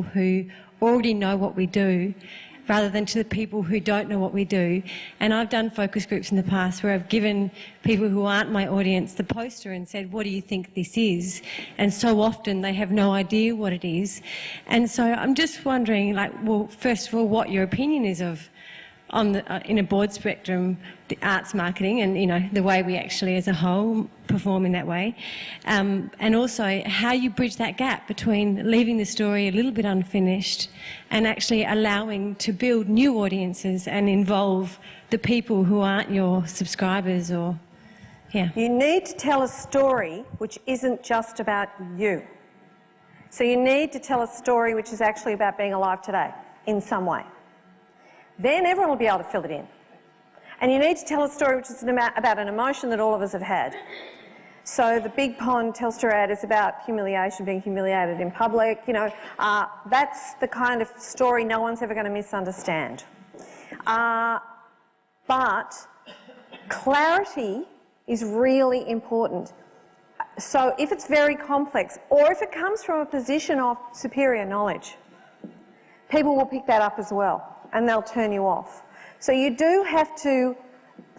people who already know what we do, rather than to the people who don't know what we do. And I've done focus groups in the past where I've given people who aren't my audience the poster and said, what do you think this is? And so often they have no idea what it is. And so I'm just wondering, like, well, first of all, what your opinion is of, on the, in a broad spectrum, the arts marketing and, you know, the way we actually as a whole perform in that way. And also how you bridge that gap between leaving the story a little bit unfinished and actually allowing to build new audiences and involve the people who aren't your subscribers or, yeah. You need to tell a story which isn't just about you. So you need to tell a story which is actually about being alive today in some way. Then everyone will be able to fill it in. And you need to tell a story which is about an emotion that all of us have had. So the Big Pond Telstra ad is about humiliation, being humiliated in public. You know, that's the kind of story no one's ever going to misunderstand. But clarity is really important. So if it's very complex, or if it comes from a position of superior knowledge, people will pick that up as well, and they'll turn you off. So you do have to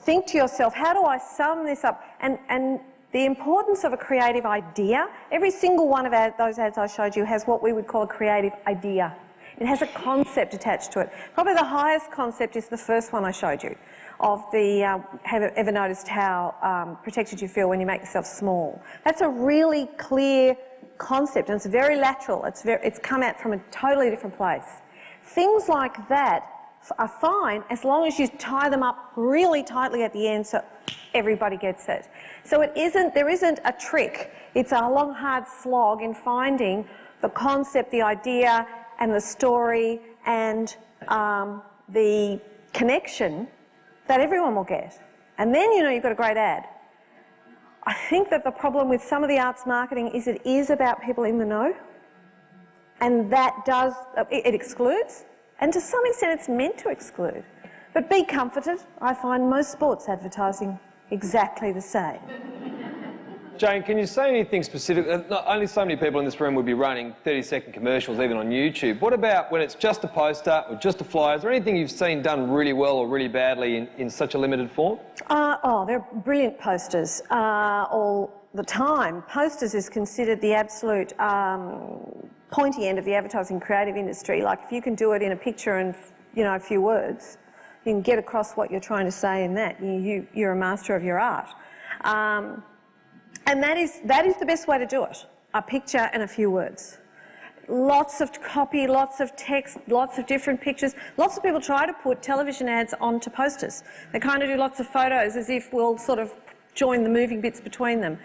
think to yourself, how do I sum this up? And the importance of a creative idea, every single one of those ads I showed you has what we would call a creative idea. It has a concept attached to it. Probably the highest concept is the first one I showed you, of the, have you ever noticed how protected you feel when you make yourself small? That's a really clear concept, and it's very lateral. It's come out from a totally different place. Things like that are fine as long as you tie them up really tightly at the end so everybody gets it. So there isn't a trick. It's a long, hard slog in finding the concept, the idea, and the story, and the connection that everyone will get. And then, you know, you've got a great ad. I think that the problem with some of the arts marketing is it is about people in the know. And that does, it excludes, and to some extent it's meant to exclude. But be comforted, I find most sports advertising exactly the same. Jane, can you say anything specific? Only so many people in this room would be running 30-second commercials, even on YouTube. What about when it's just a poster or just a flyer? Is there anything you've seen done really well or really badly in such a limited form? Oh, there are brilliant posters all the time. Posters is considered the absolute pointy end of the advertising creative industry. Like, if you can do it in a picture and, you know, a few words, you can get across what you're trying to say in that. You're a master of your art. And that is the best way to do it, a picture and a few words. Lots of copy, lots of text, lots of different pictures. Lots of people try to put television ads onto posters. They kind of do lots of photos as if we'll sort of join the moving bits between them.